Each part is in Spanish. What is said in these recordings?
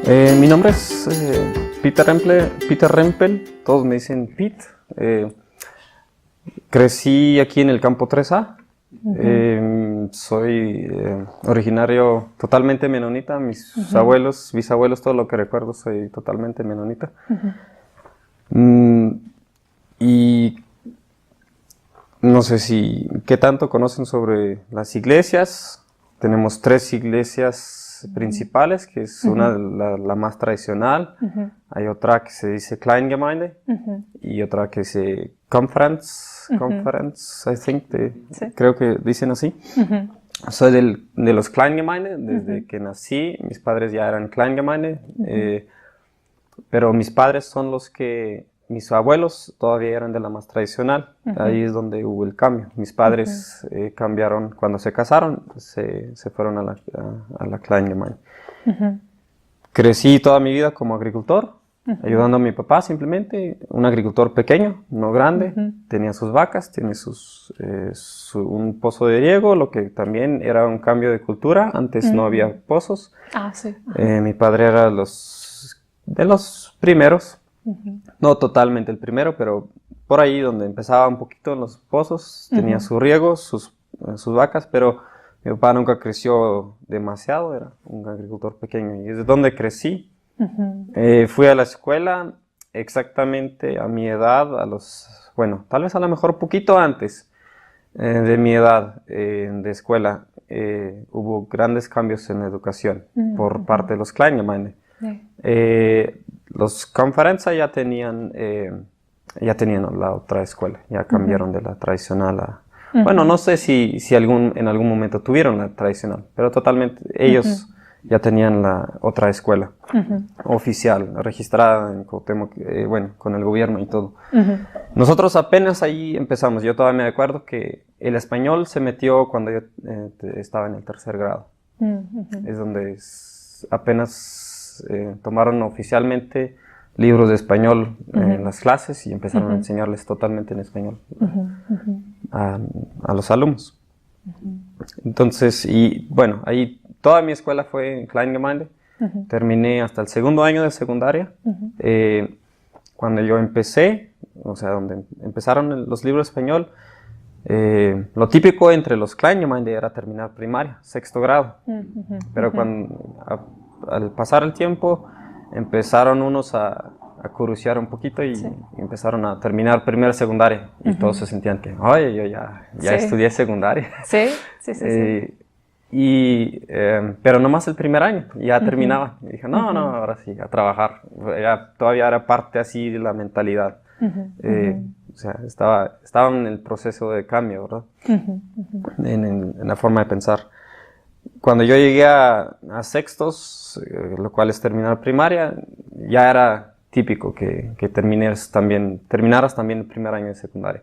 Mi nombre es Peter Rempel, todos me dicen Pete. Crecí aquí en el campo 3A. Soy originario totalmente menonita. Mis abuelos, bisabuelos, todo lo que recuerdo, soy totalmente menonita. Y no sé qué tanto conocen sobre las iglesias. Tenemos 3 iglesias principales, que es una la más tradicional. Hay otra que se dice Kleingemeinde y otra que se Conference, I think, Sí. creo que dicen así. Soy de los Kleingemeinde, desde que nací. Mis padres ya eran Kleingemeinde, pero mis padres son mis abuelos todavía eran de la más tradicional. Ahí es donde hubo el cambio. Mis padres cambiaron cuando se casaron, se fueron a la Kleingemeinde. Crecí toda mi vida como agricultor, ayudando a mi papá simplemente, un agricultor pequeño, no grande. Tenía sus vacas, tiene un pozo de riego, lo que también era un cambio de cultura. Antes no había pozos. Ah, sí. Mi padre era de los primeros. No totalmente el primero, pero por ahí donde empezaba un poquito en los pozos, tenía su riego, sus vacas, pero mi papá nunca creció demasiado, era un agricultor pequeño y es donde crecí. Fui a la escuela exactamente a mi edad, bueno, tal vez a lo mejor poquito antes de mi edad de escuela. Hubo grandes cambios en la educación por parte de los Kleingemeinde. Los Conferenza ya tenían la otra escuela, ya cambiaron de la tradicional a... Bueno, no sé si en algún momento tuvieron la tradicional, pero totalmente ellos ya tenían la otra escuela oficial, registrada en Cuauhtémoc, bueno, con el gobierno y todo. Nosotros apenas ahí empezamos. Yo todavía me acuerdo que el español se metió cuando yo estaba en el 3er grado. Es donde apenas tomaron oficialmente libros de español en las clases y empezaron a enseñarles totalmente en español a los alumnos. Entonces, y bueno, ahí toda mi escuela fue en Kleingemeinde. Terminé hasta el 2º año de secundaria. Cuando yo empecé, o sea, donde empezaron los libros de español, lo típico entre los Kleingemeinde era terminar primaria, 6º grado. Pero al pasar el tiempo, empezaron unos a curiosear un poquito y empezaron a terminar primera secundaria. Y todos se sentían que, oye, yo ya estudié secundaria. Sí. Pero nomás el primer año, ya terminaba. Y dije, no, ahora sí, a trabajar. Todavía era parte así de la mentalidad. O sea, estaba en el proceso de cambio, ¿verdad? En la forma de pensar. Cuando yo llegué a sextos, lo cual es terminar primaria, ya era típico que terminaras también el primer año de secundaria.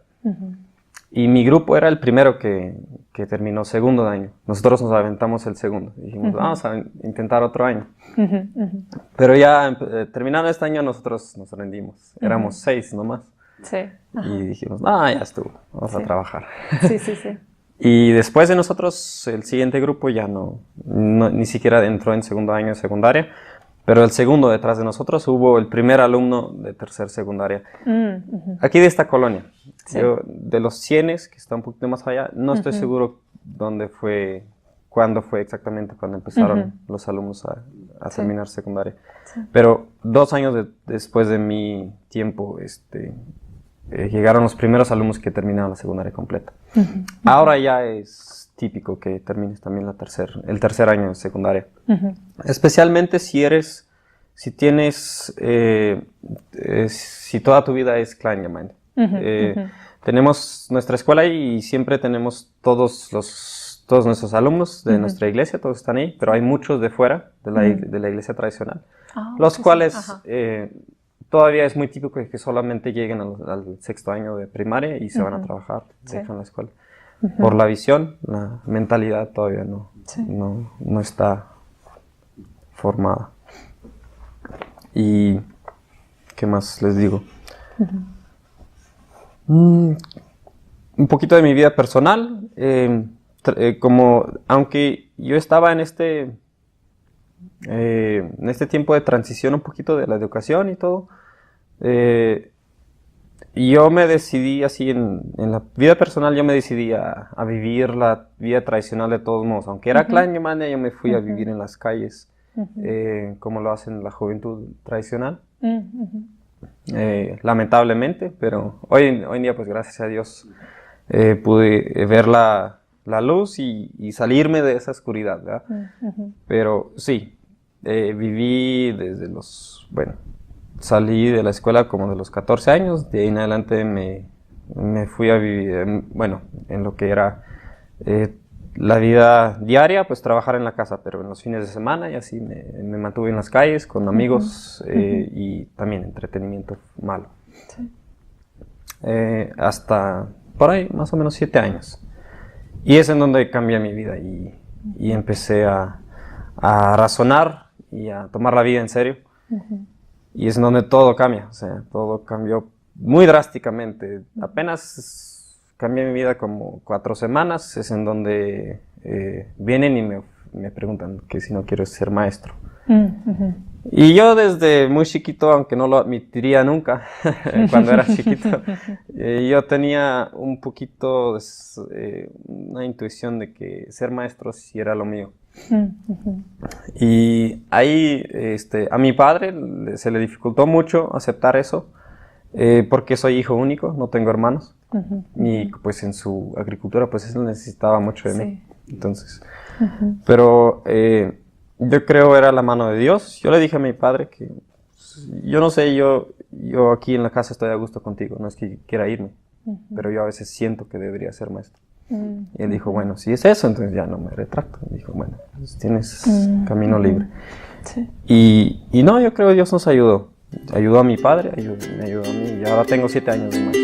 Y mi grupo era el primero que terminó segundo año. Nosotros nos aventamos el segundo. Dijimos, vamos a intentar otro año. Pero ya terminando este año nosotros nos rendimos. Éramos 6 nomás. Sí. Y dijimos, ya estuvo, vamos a trabajar. Sí. Y después de nosotros, el siguiente grupo ya ni siquiera entró en segundo año de secundaria, pero el segundo detrás de nosotros hubo el primer alumno de tercer secundaria. Aquí de esta colonia. Sí. Yo, de los 100, que está un poquito más allá, no estoy seguro cuándo fue exactamente cuando empezaron los alumnos a terminar secundaria. Sí. Pero 2 años después de mi tiempo, llegaron los primeros alumnos que terminaron la secundaria completa. Ahora ya es típico que termines también el tercer año de secundaria. Especialmente si toda tu vida es Kleingemeinde. Tenemos nuestra escuela y siempre tenemos todos nuestros alumnos de nuestra iglesia, todos están ahí, pero hay muchos de fuera de la iglesia tradicional, los cuales... Todavía es muy típico que solamente lleguen al 6º año de primaria y se van a trabajar, dejan la escuela. Por la visión, la mentalidad todavía no está formada. Y, ¿qué más les digo? Un poquito de mi vida personal. Aunque yo estaba en en este tiempo de transición un poquito de la educación y todo, yo me decidí así en la vida personal, yo me decidí a vivir la vida tradicional de todos modos. Aunque era clan Alemania, yo me fui a vivir en las calles, como lo hacen la juventud tradicional. Lamentablemente, pero hoy en día, pues gracias a Dios, pude ver la luz y salirme de esa oscuridad, ¿verdad? Pero sí, viví desde salí de la escuela como de los 14 años, de ahí en adelante me fui a vivir, en lo que era la vida diaria, pues trabajar en la casa, pero en los fines de semana y así me mantuve en las calles con amigos y también entretenimiento malo. Sí. Hasta por ahí más o menos 7 años. Y es en donde cambié mi vida y empecé a razonar y a tomar la vida en serio. Y es en donde todo cambia, o sea, todo cambió muy drásticamente. Apenas cambié mi vida como 4 semanas, es en donde vienen y me preguntan que si no quiero ser maestro. Y yo desde muy chiquito, aunque no lo admitiría nunca, cuando era chiquito, yo tenía un poquito una intuición de que ser maestro sí era lo mío. Y ahí a mi padre se le dificultó mucho aceptar eso, porque soy hijo único, no tengo hermanos, y pues en su agricultura pues él necesitaba mucho de mí. Entonces, pero yo creo era la mano de Dios. Yo le dije a mi padre que yo no sé, yo aquí en la casa estoy a gusto contigo, no es que quiera irme, pero yo a veces siento que debería ser maestro. Y él dijo, bueno, si es eso, entonces ya no me retracto. Y dijo, bueno, pues tienes camino libre. Sí. Y no, yo creo que Dios nos ayudó. Ayudó a mi padre, me ayudó a mí. Y ahora tengo 7 años de maestro.